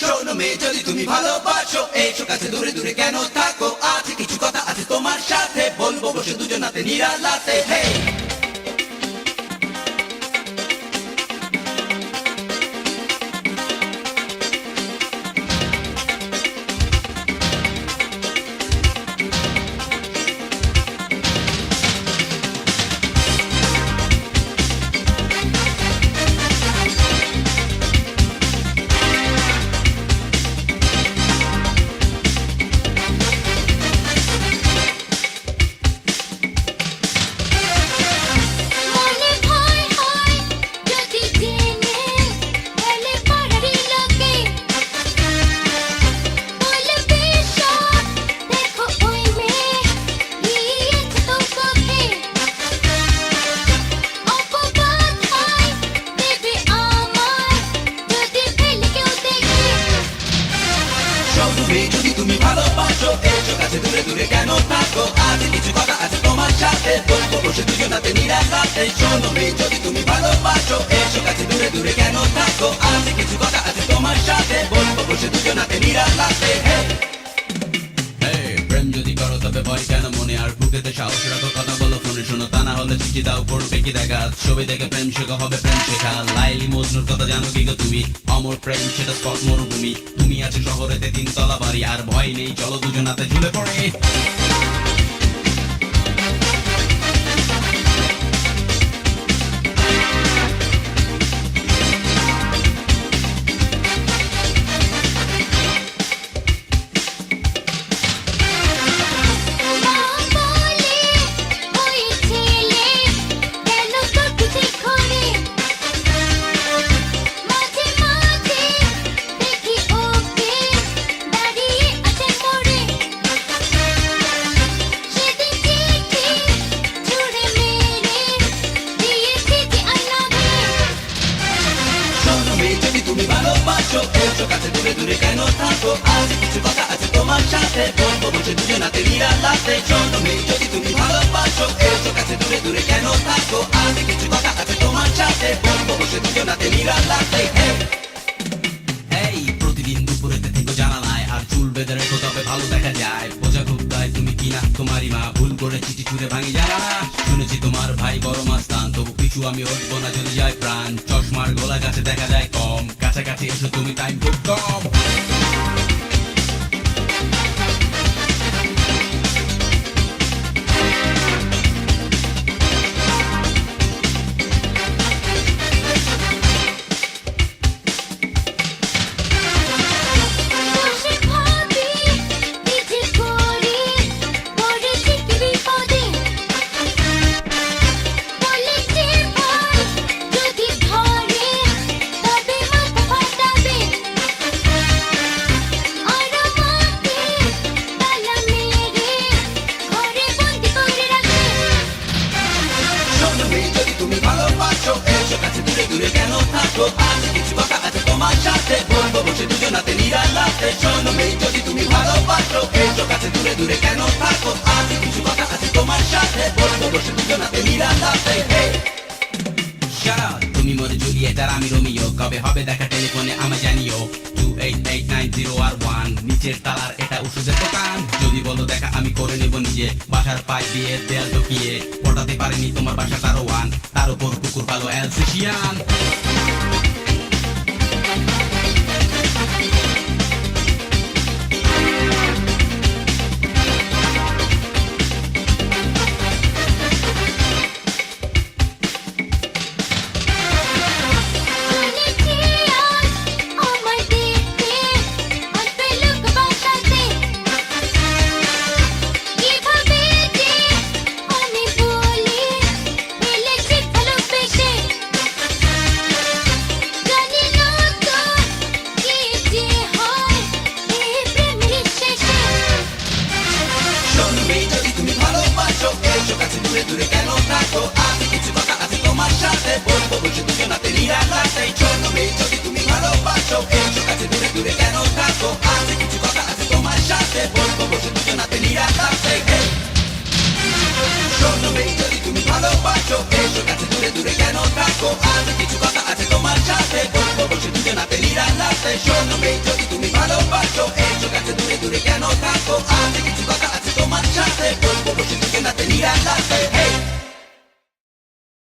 শোনো মেয়ে, যদি তুমি ভালোবাসো এসো কাছে, দূরে দূরে কেন থাকো? আছে কিছু কথা আছে তোমার সাথে বলবো, বসে দুজনাতে নিরালাতে। হে মনে ভয় হয় যদি জেনে গেলে পাড়ারই লোকে বলবে সব, দেখো ওই মেয়ে গিয়েছে তো পথে। অপবাদ হয় দেবে আমার যদি ফেলে কেউ দেখে। শোনো মেয়ে, যদি তুমি ভালোবাসো এসো কাছে, দূরে দূরে কেন থাকো? আছে কিছু কথা আছে তোমার সাথে বলবো, বসে দুজনাতে নিরালাতে। শোনো মেয়ে, যদি তুমি ভালোবাসো এসো কাছে, দূরে দূরে কেন থাকো? আছে কিছু কথা আছে তোমার সাথে বলবো, বসে দুজনাতে নিরালাতে। হে প্রেম যদি করো তবে ভয় কেন মনে? আর বুকেতে সাহস রাখো, কথা বলো ফোনে, শোনো তা না হলে চিঠি দাও, পড়বে কি দেখা? ছবি দেখে প্রেম শেখা হবে প্রেম শেখা। লাইলি মজনুর কথা জানো কি গো তুমি? অমর প্রেম সেটা স্পট মরুভূমি। তুমি আছো শহরেতে তিনতলা বাড়ি, আর ভয় নেই, চলো দুজনাতে ঝুলে পড়ে। মা বলে ওই ছেলে কেন করছে ঘরে। মাঝে মাঝে দেখি ওকে দাঁড়িয়ে আছে মোড়ে। সেদিন চিঠি ছুঁড়ে মেরে দিয়েছি যে I love you। শোনো মেয়ে, যদি তুমি ভালোবাসো এসো কাছে, দূরে দূরে কেন থাকো? আছে কিছু কথা আছে তোমার সাথে বলবো, বসে দুজনাতে নিরালাতে। শোনো মেয়ে, যদি তুমি ভালোবাসো এসো কাছে, দূরে দূরে কেন থাকো? আছে কিছু কথা আছে তোমার সাথে বলবো, বসে দুজনাতে নিরালাতে। হে এই প্রতিদিন দুপুরেতে থেকে জানালায়, আর চুল বেঁধে রেখো তবে ভালো দেখা যায়। বোঝা খুব দায় তুমি কিনা তোমারই মা, ভুল করে চিঠি ছুঁড়ে ভাঙি জানা। শুনেছি তোমার ভাই বড় মাস্তান, তবু পিছু আমি হটবো না যদি যায় প্রাণ। চশমার গলা কাছে দেখা যায় কম, কাছাকাছি এসো তুমি, টাইম খুব কম। বসে ভাবি কি যে করি, পড়েছি কি বিপদে। বলেছে ভাই যদি ধরে তবে মাথা ফাটাবে। আর আমাকে তালা মেরে ঘরে বন্দি করে রাখে। শোনো মেয়ে, যদি তুমি ভালোবাসো এসো কাছে, দূরে দূরে কেন থাকো? আছে কিছু কথা আছে তোমার সাথে বলবো, বসে দুজনাতে নিরালাতে। শোনো মেয়ে, যদি তুমি ভালোবাসো এসো কাছে, দূরে দূরে কেন থাকো? আছে কিছু কথা আছে তোমার সাথে বলবো, বসে দুজনাতে নিরালাতে। হে তুমি মোর জুলিয়েট আর আমি রোমিও, কবে হবে দেখা টেলিফোনে আমায় জানিও। 288901 নিচের তালার, এটা ওষুধের দোকান। যদি বলো দেখা আমি করে নেব নিজে, বাসার পাশ দিয়ে দেয়াল টপিয়ে। পটাতে পারেনি তোমার বাসা কারোয়ান, তার উপর কুকুর পালো অ্যালসেশিয়ান। শুনেছি আজ আমার দেখতে আসবে লোক বাসাতে। কিভাবে যে আমি বলি ফেলেছি ভালোবেসে। জানি না তো কি যে হয় এই প্রেমের শেষে। শোনো মেয়ে, যদি তুমি ভালোবাসো এসো কাছে, দূরে দূরে কেন থাকো? আছে কিছু কথা আছে তোমার সাথে বলবো, বসে দুজনাতে নিরালাতে। শোনো মেয়ে, যদি তুমি ভালোবাসো এসো কাছে, দূরে দূরে কেন থাকো? আছে কিছু কথা আছে তোমার সাথে বলবো, বসে দুজনাতে নিরালাতে। হে শোনো মেয়ে, যদি তুমি ভালোবাসো এসো কাছে, দূরে দূরে কেন থাকো? আছে কিছু কথা আছে তোমার সাথে বলবো, বসে দুজনাতে নিরালাতে। শোনো মেয়ে, যদি তুমি নিরাকাশে